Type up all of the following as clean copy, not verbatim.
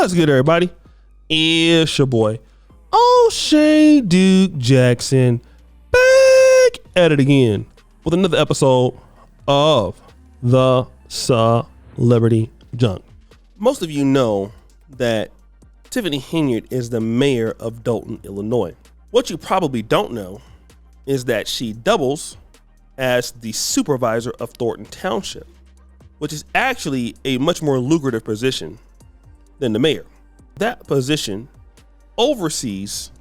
What's good, everybody? It's your boy, O'Shea Duke Jackson, back at it again with another episode of the Celebrity Junk. Most of you know that Tiffany Henyard is the mayor of Dolton, Illinois. What you probably don't know is that she doubles as the supervisor of Thornton Township, which is actually a much more lucrative position than the mayor. That position oversees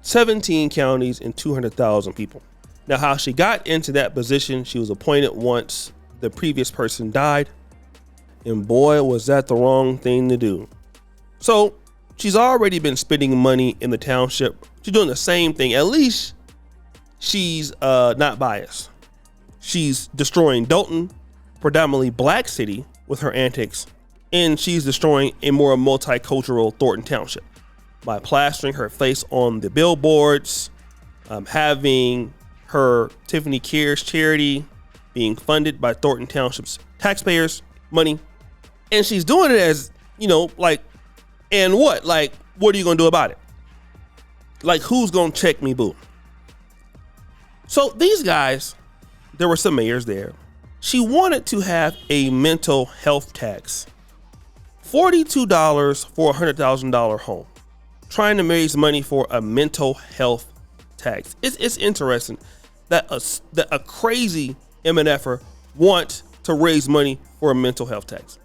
17 counties and 200,000 people. Now, how she got into that position, she was appointed once the previous person died, and boy, was that the wrong thing to do. So she's already been spending money in the township. She's doing the same thing. At least she's not biased. She's destroying Dolton, predominantly black city, with her antics, and she's destroying a more multicultural Thornton Township by plastering her face on the billboards, having her Tiffany Cares charity being funded by Thornton Township's taxpayers' money. And she's doing it as, what are you gonna do about it? Like, who's gonna check me, boo? So these guys, there were some mayors there. She wanted to have a mental health tax. $42 for a $100,000 home. Trying to raise money for a mental health tax. It's interesting that a crazy MNFer wants to raise money for a mental health tax.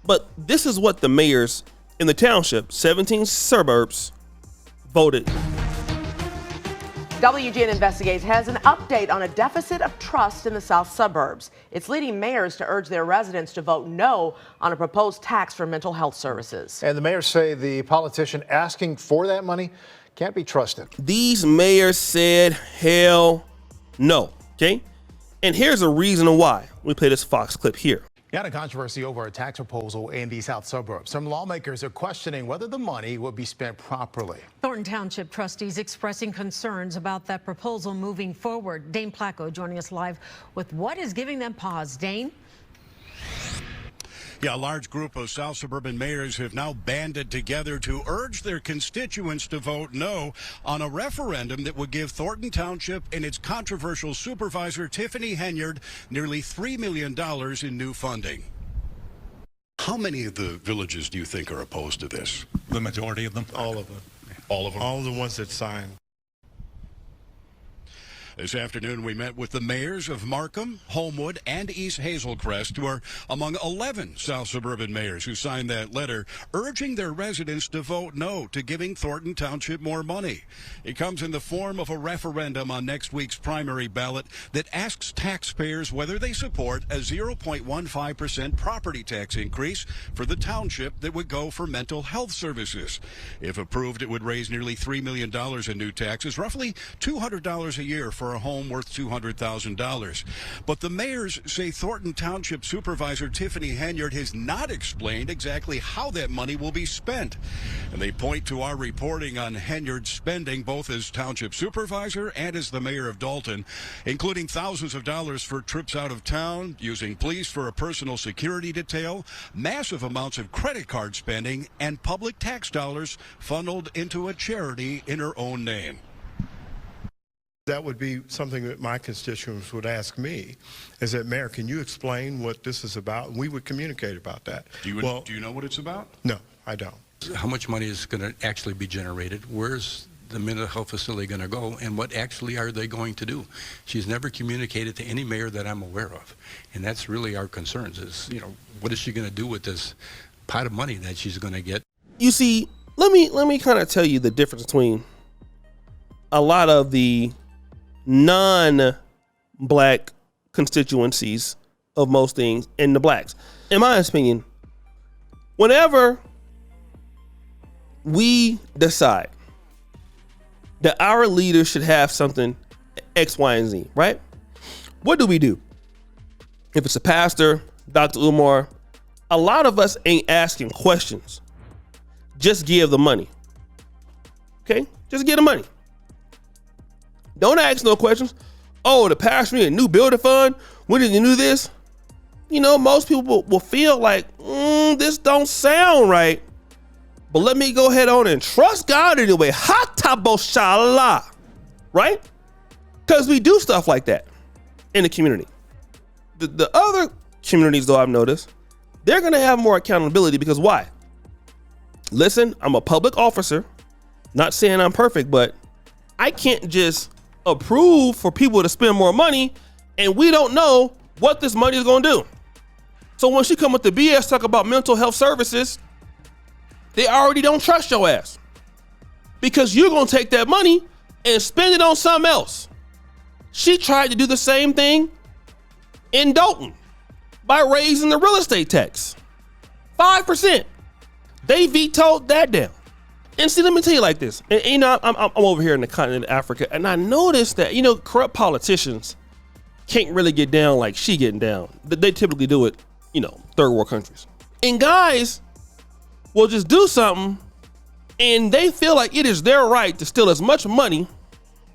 But this is what the mayors in the township, 17 suburbs, voted. WGN Investigates has an update on a deficit of trust in the south suburbs. It's leading mayors to urge their residents to vote no on a proposed tax for mental health services. And the mayors say the politician asking for that money can't be trusted. These mayors said hell no, okay? And here's a reason why. We play this Fox clip here. Got a controversy over a tax proposal in the south suburbs. Some lawmakers are questioning whether the money will be spent properly. Thornton Township trustees expressing concerns about that proposal moving forward. Dane Placco joining us live with what is giving them pause. Dane? Yeah, a large group of South suburban mayors have now banded together to urge their constituents to vote no on a referendum that would give Thornton Township and its controversial supervisor, Tiffany Henyard, nearly $3 million in new funding. How many of the villages do you think are opposed to this? The majority of them. All of them. All of them? All the ones that signed. This afternoon, we met with the mayors of Markham, Homewood, and East Hazelcrest, who are among 11 South suburban mayors who signed that letter urging their residents to vote no to giving Thornton Township more money. It comes in the form of a referendum on next week's primary ballot that asks taxpayers whether they support a 0.15% property tax increase for the township that would go for mental health services. If approved, it would raise nearly $3 million in new taxes, roughly $200 a year for a home worth $200,000. But the mayors say Thornton Township Supervisor Tiffany Henyard has not explained exactly how that money will be spent. And they point to our reporting on Henyard's spending both as Township Supervisor and as the Mayor of Dolton, including thousands of dollars for trips out of town, using police for a personal security detail, massive amounts of credit card spending, and public tax dollars funneled into a charity in her own name. That would be something that my constituents would ask me, is that, Mayor, can you explain what this is about? And we would communicate about that. Do you know what it's about? No, I don't. How much money is going to actually be generated? Where's the mental health facility going to go? And what actually are they going to do? She's never communicated to any mayor that I'm aware of. And that's really our concerns is, what is she going to do with this pot of money that she's going to get? You see, let me kind of tell you the difference between a lot of the non-black constituencies of most things and the blacks. In my opinion, whenever we decide that our leaders should have something X, Y, and Z, right? What do? If it's a pastor, Dr. Umar, a lot of us ain't asking questions. Just give the money. Okay? Just give the money. Don't ask no questions. Oh, the pastor need a new building fund. When did you do this? Most people will feel like, this don't sound right. But let me go ahead on and trust God anyway. Hataboshala. Right? Because we do stuff like that in the community. The other communities, though, I've noticed, they're going to have more accountability because why? Listen, I'm a public officer. Not saying I'm perfect, but I can't just approve for people to spend more money and we don't know what this money is going to do. So when she come with the BS talk about mental health services, they already don't trust your ass because you're going to take that money and spend it on something else. She tried to do the same thing in Dolton by raising the real estate tax 5%. They vetoed that down. And see, let me tell you like this. And you know, I'm over here in the continent of Africa, and I noticed that, you know, corrupt politicians can't really get down like she getting down. They typically do it, you know, third world countries. And guys will just do something and they feel like it is their right to steal as much money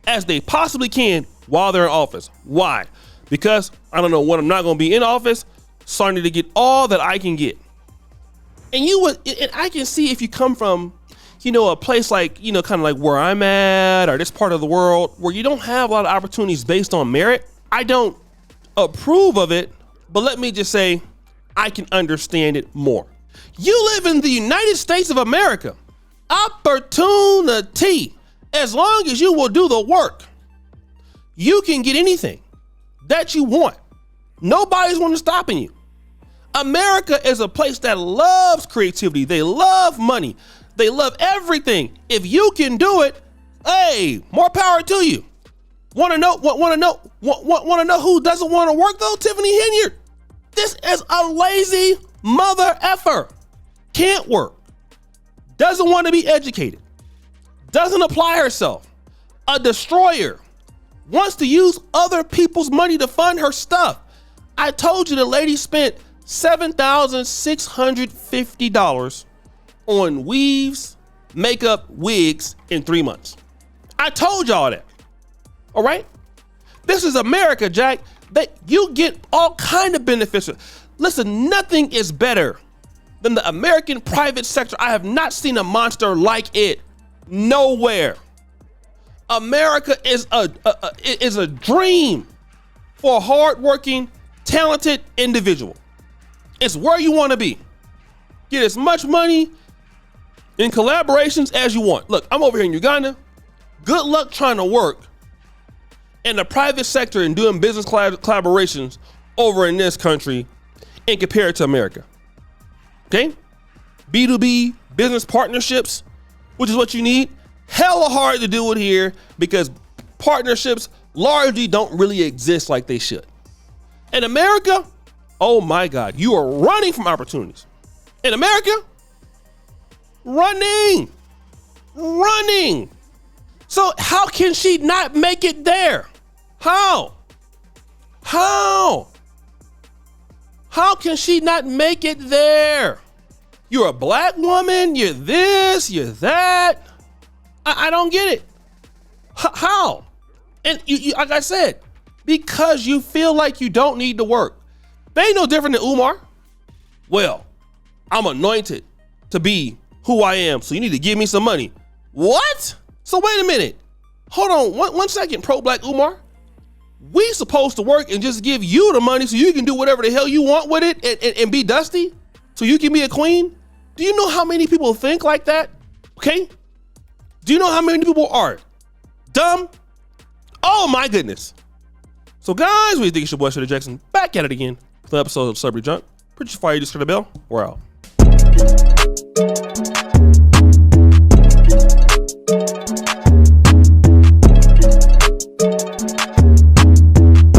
as they possibly can while they're in office. Why? Because I don't know when I'm not going to be in office, so I need to get all that I can get. And I can see if you come from, you know, a place like, you know, kind of like where I'm at or this part of the world where you don't have a lot of opportunities based on merit. I don't approve of it, but let me just say I can understand it more. You live in the United States of America. Opportunity. As long as you will do the work, you can get anything that you want. Nobody's one stopping you. America is a place that loves creativity. They love money. They love everything. If you can do it, hey, more power to you. Want to know who doesn't want to work though? Tiffany Henyard. This is a lazy mother effer. Can't work. Doesn't want to be educated. Doesn't apply herself. A destroyer. Wants to use other people's money to fund her stuff. I told you the lady spent $7,650 on weaves, makeup, wigs in 3 months. I told y'all that. All right? This is America, Jack. You get all kind of benefits. Listen, nothing is better than the American private sector. I have not seen a monster like it. Nowhere. America is a dream for a hardworking, talented individual. It's where you want to be. Get as much money in collaborations as you want. Look, I'm over here in Uganda. Good luck trying to work in the private sector and doing business collaborations over in this country and compare it to America. Okay? B2B business partnerships, which is what you need. Hella hard to do it here because partnerships largely don't really exist like they should. In America, oh my God, you are running from opportunities. In America, running. So how can she not make it there? How can she not make it there? You're a black woman, you're this, you're that. I don't get it. How? And you, like I said, because you feel like you don't need to work. They ain't no different than Umar. Well, I'm anointed to be who I am, so you need to give me some money. What? So wait a minute. Hold on one second, pro-black Umar. We supposed to work and just give you the money so you can do whatever the hell you want with it and be dusty so you can be a queen? Do you know how many people think like that? Okay? Do you know how many people are dumb? Oh my goodness. So guys, we think it's your boy, SHADY Jackson, back at it again with an episode of Celebrity Junk. Pretty fire, you just hit the bell. We're out.